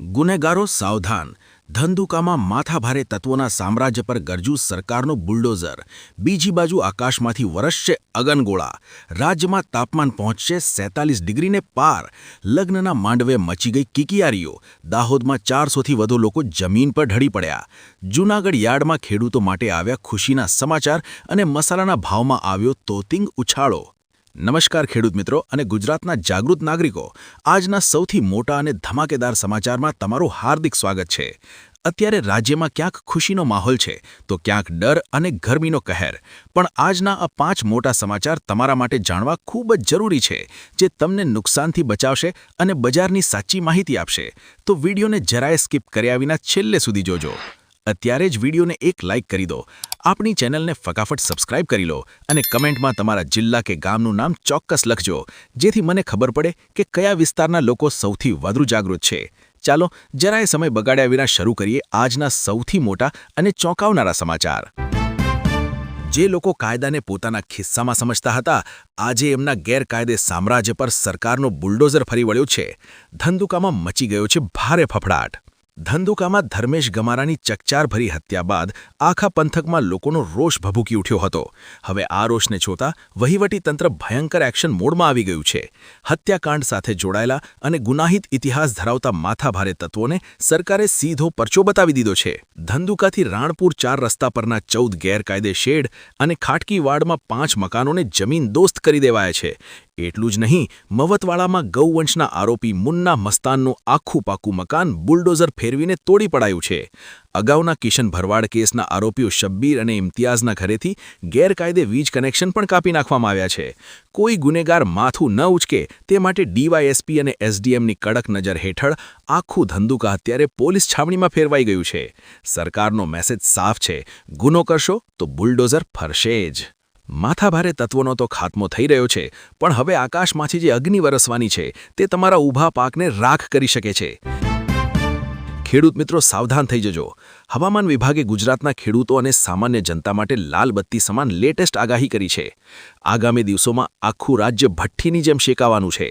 ગુનેગારો સાવધાન, ધંધુકામાં માથાભારે તત્વોના સામ્રાજ્ય પર ગરજુ સરકારનો બુલડોઝર, બીજી બાજુ આકાશમાંથી વરસશે અગનગોળા, રાજ્યમાં તાપમાન પહોંચશે 47 ડિગ્રીને પાર, લગ્નના માંડવે મચી ગઈ કિકિયારીઓ, દાહોદમાં 400થી વધુ લોકો જમીન પર ઢળી પડ્યા, જૂનાગઢ યાર્ડમાં ખેડૂતો માટે આવ્યા ખુશીના સમાચાર અને મસાલાના ભાવમાં આવ્યો તોતિંગ ઉછાળો. નમસ્કાર ખેડૂત મિત્રો અને ગુજરાતના જાગૃત નાગરિકો, આજના સૌથી મોટા અને ધમાકેદાર સમાચારમાં તમારું હાર્દિક સ્વાગત છે. અત્યારે રાજ્યમાં ક્યાંક ખુશીનો માહોલ છે તો ક્યાંક ડર અને ગરમીનો કહેર, પણ આજના આ 5 મોટા સમાચાર તમારા માટે જાણવા ખૂબ જ જરૂરી છે, જે તમને નુકસાનથી બચાવશે અને બજારની સાચી માહિતી આપશે. તો વિડીયોને જરાય સ્કીપ કર્યા વિના છેલ્લે સુધી જોજો. અત્યારે જ વિડીયોને એક લાઇક કરી દો, આપણી ચેનલને ફટાફટ સબસ્ક્રાઇબ કરી લો અને કમેન્ટમાં તમારા જિલ્લા કે ગામનું નામ ચોક્કસ લખજો, જેથી મને ખબર પડે કે કયા વિસ્તારના લોકો સૌથી વધુ જાગૃત છે. ચાલો જરાય સમય બગાડ્યા વિના શરૂ કરીએ આજના સૌથી મોટા અને ચોંકાવનારા સમાચાર. જે લોકો કાયદાને પોતાના ખિસ્સામાં સમજતા હતા, આજે એમના ગેરકાયદે સામ્રાજ્ય પર સરકારનો બુલડોઝર ફરી વળ્યો છે. ધંધુકામાં મચી ગયો છે ભારે ફફડાટ. ધંધુકામાં ધર્મેશ ગમારાની ચકચારભરી હત્યા બાદ આખા પંથકમાં લોકોનો રોષ ભભૂકી ઉઠ્યો હતો. હવે આ રોષને જોતા વહીવટીતંત્ર ભયંકર એક્શન મોડમાં આવી ગયું છે. હત્યાકાંડ સાથે જોડાયેલા અને ગુનાહિત ઇતિહાસ ધરાવતા માથાભારે તત્વોને સરકારે સીધો પરચો બતાવી દીધો છે. ધંધુકાથી રાણપુર 4 રસ્તા પરના 14 ગેરકાયદે શેડ અને ખાટકીવાડમાં 5 મકાનોને જમીન દોસ્ત કરી દેવાયા છે. એટલું જ નહીં, મવતવાડામાં ગૌવંશના આરોપી મુન્ના મસ્તાનનું આખું પાકું મકાન બુલડોઝર ફેરવીને તોડી પડાયું છે. અગાઉના કિશન ભરવાડ કેસના આરોપીઓ શબ્બીર અને ઇમ્તિયાઝના ઘરેથી ગેરકાયદે વીજ કનેક્શન પણ કાપી નાખવામાં આવ્યા છે. કોઈ ગુનેગાર માથું ન ઉચકે તે માટે ડીવાયએસપી અને એસડીએમની કડક નજર હેઠળ આખું ધંધુકા અત્યારે પોલીસ છાવણીમાં ફેરવાઈ ગયું છે. સરકારનો મેસેજ સાફ છે, ગુનો કરશો તો બુલડોઝર ફરશે જ. માથાભારે તત્વોનો તો ખાત્મો થઈ રહ્યો છે, પણ હવે આકાશમાંથી જે અગ્નિ વરસવાની છે તે તમારા ઊભા પાકને રાખ કરી શકે છે. ખેડૂત મિત્રો સાવધાન થઈ જજો. હવામાન વિભાગે ગુજરાતના ખેડૂતો અને સામાન્ય જનતા માટે લાલ બત્તી સમાન લેટેસ્ટ આગાહી કરી છે. આગામી દિવસોમાં આખું રાજ્ય ભઠ્ઠીની જેમ શેકાવાનું છે.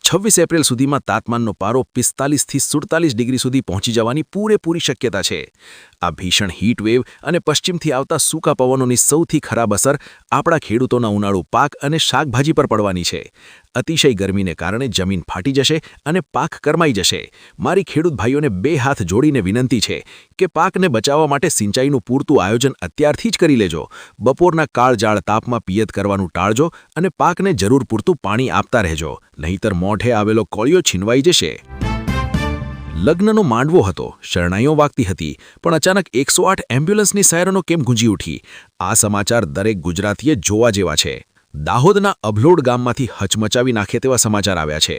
26 એપ્રિલ સુધીમાં તાપમાનનો પારો 45થી 47 ડિગ્રી સુધી પહોંચી જવાની પૂરેપૂરી શક્યતા છે. આ ભીષણ હીટવેવ અને પશ્ચિમથી આવતા સૂકા પવનોની સૌથી ખરાબ અસર આપણા ખેડૂતોના ઉનાળુ પાક અને શાકભાજી પર પડવાની છે. અતિશય ગરમીને કારણે જમીન ફાટી જશે અને પાક કરમાઈ જશે. મારી ખેડૂત ભાઈઓને 2 હાથ જોડીને વિનંતી છે કે પાકને બચાવવા માટે સિંચાઈનું પૂરતું આયોજન અત્યારથી જ કરી લેજો. બપોરના કાળજાળ તાપમાં પિયત કરવાનું ટાળજો અને પાકને જરૂર પૂરતું પાણી આપતા રહેજો, નહીંતર મોઢે આવેલો કોળિયો છીનવાઈ જશે. લગ્નનો માંડવો હતો, શરણાઈઓ વાગતી હતી, પણ અચાનક 108 એમ્બ્યુલન્સની સાયરનો કેમ ગુંજી ઉઠી? આ સમાચાર દરેક ગુજરાતીએ જોવા જેવા છે. દાહોદના અભલોડ ગામમાંથી હચમચાવી નાખે તેવા સમાચાર આવ્યા છે.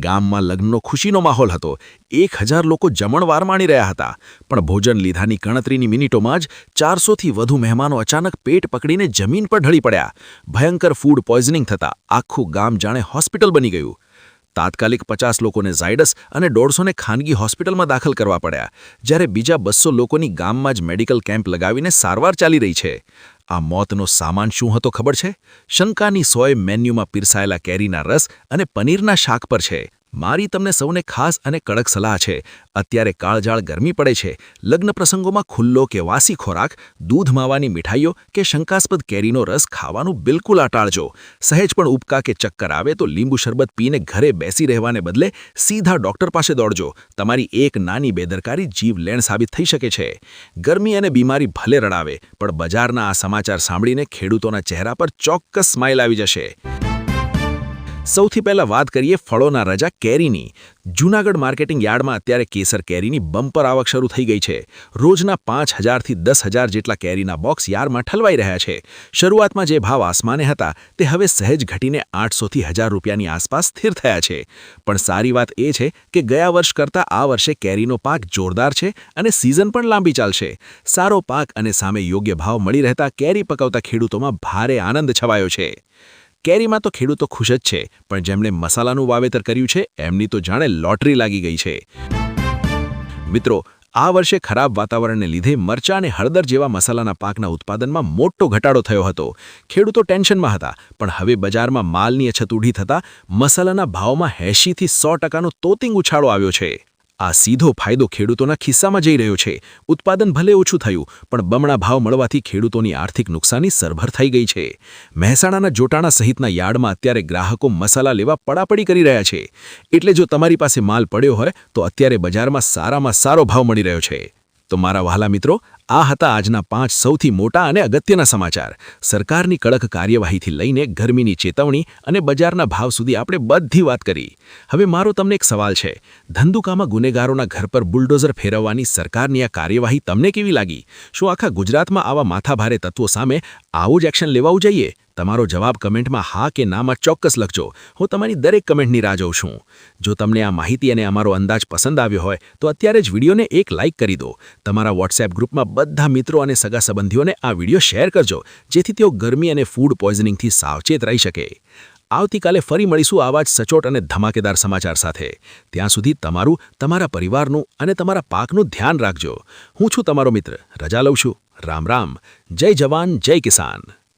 ગામમાં લગ્નનો ખુશીનો માહોલ હતો. 1000 લોકો જમણવાર માણી રહ્યા હતા, પણ ભોજન લીધાની ગણતરીની મિનિટોમાં જ 400થી વધુ મહેમાનો અચાનક પેટ પકડીને જમીન પર ઢળી પડ્યા. ભયંકર ફૂડ પોઈઝનિંગ થતાં આખું ગામ જાણે હોસ્પિટલ બની ગયું. તાત્કાલિક 50 લોકોને ઝાયડસ અને 150ને ખાનગી હોસ્પિટલમાં દાખલ કરવા પડ્યા, જ્યારે બીજા 200 લોકોની ગામમાં જ મેડિકલ કેમ્પ લગાવીને સારવાર ચાલી રહી છે. આ મોતનો સામાન શું હતો ખબર છે? શંકાની સોય મેન્યુમાં પીરસાયેલા કેરીના રસ અને પનીરના શાક પર છે. મારી તમને સૌને ખાસ અને કડક સલાહ છે. અત્યારે કાળજાળ ગરમી પડે છે. લગ્ન પ્રસંગોમાં ખુલ્લો કે વાસી ખોરાક, દૂધ માવાની મીઠાઈઓ કે શંકાસ્પદ કેરીનો રસ ખાવાનું બિલકુલ ટાળજો. સહેજ પણ ઉબકા કે ચક્કર આવે તો લીંબુ શરબત પીને ઘરે બેસી રહેવાને બદલે સીધા ડોક્ટર પાસે દોડજો. તમારી એક નાની બેદરકારી જીવલેણ સાબિત થઈ શકે છે. ગરમી અને બીમારી ભલે રડાવે, પણ બજારના આ સમાચાર સાંભળીને ખેડૂતોના ચહેરા પર ચોક્કસ સ્માઇલ આવી જશે. સૌથી પહેલા વાત કરીએ ફળોના રાજા કેરીની. જૂનાગઢ માર્કેટિંગ યાર્ડમાં અત્યારે કેસર કેરીની બમ્પર આવક શરૂ થઈ ગઈ છે. રોજના 5000થી 10000 જેટલા કેરીના બોક્સ યાર્ડમાં ઠલવાઈ રહ્યા છે. શરૂઆતમાં જે ભાવ આસમાને હતા તે હવે સહેજ ઘટીને 800થી 1000 રૂપિયાની આસપાસ સ્થિર થયા છે. પણ સારી વાત એ છે કે ગયા વર્ષ કરતાં આ વર્ષે કેરીનો પાક જોરદાર છે અને સિઝન પણ લાંબી ચાલશે. સારો પાક અને સામે યોગ્ય ભાવ મળી રહેતા કેરી પકવતા ખેડૂતોમાં ભારે આનંદ છવાયો છે. કેરીમાં તો ખેડૂતો ખુશ જ છે, પણ જેમણે મસાલાનું વાવેતર કર્યું છે એમની તો જાણે લોટરી લાગી ગઈ છે. મિત્રો, આ વર્ષે ખરાબ વાતાવરણને લીધે મરચાં અને હળદર જેવા મસાલાના પાકના ઉત્પાદનમાં મોટો ઘટાડો થયો હતો. ખેડૂતો ટેન્શનમાં હતા, પણ હવે બજારમાં માલની અછત ઊભી થતાં મસાલાના ભાવમાં 80થી 100% તોતિંગ ઉછાળો આવ્યો છે. આ સીધો ફાયદો ખેડૂતોના ખિસ્સામાં જઈ રહ્યો છે. ઉત્પાદન ભલે ઓછું થયું, પણ બમણા ભાવ મળવાથી ખેડૂતોની આર્થિક નુકસાની સરભર થઈ ગઈ છે. મહેસાણાના જોટાણા સહિતના યાર્ડમાં અત્યારે ગ્રાહકો મસાલા લેવા પડાપડી કરી રહ્યા છે. એટલે જો તમારી પાસે માલ પડ્યો હોય તો અત્યારે બજારમાં સારામાં સારો ભાવ મળી રહ્યો છે. તો મારા વહાલા મિત્રો, આ હતા આજના 5 સૌથી મોટા અને અગત્યના સમાચાર. સરકારની કડક કાર્યવાહીથી લઈને ગરમીની ચેતવણી અને બજારના ભાવ સુધી આપણે બધી વાત કરી. હવે મારો તમને એક સવાલ છે. ધંધુકામાં ગુનેગારોના ઘર પર બુલડોઝર ફેરવવાની સરકારની આ કાર્યવાહી તમને કેવી લાગી? શું આખા ગુજરાતમાં આવા માથાભારે તત્વો સામે આવું જ એક્શન લેવાવું જોઈએ? તમારો જવાબ કમેન્ટમાં હા કે નામાં ચોક્કસ લખજો. હું તમારી દરેક કમેન્ટની રાહ જોઉં છું. જો તમને આ માહિતી અને અમારો અંદાજ પસંદ આવ્યો હોય તો અત્યારે જ વિડીયોને એક લાઇક કરી દો. તમારા વોટ્સએપ ગ્રુપમાં બધા મિત્રો અને સગા સંબંધીઓને આ વિડીયો શેર કરજો, જેથી તેઓ ગરમી અને ફૂડ પોઈઝનિંગથી સાવચેત રહી શકે. આવતીકાલે ફરી મળીશું આવા જ સચોટ અને ધમાકેદાર સમાચાર સાથે. ત્યાં સુધી તમારું, તમારા પરિવારનું અને તમારા પાકનું ધ્યાન રાખજો. હું છું તમારો મિત્ર. રજા લઉં છું. રામ રામ. જય જવાન, જય કિસાન.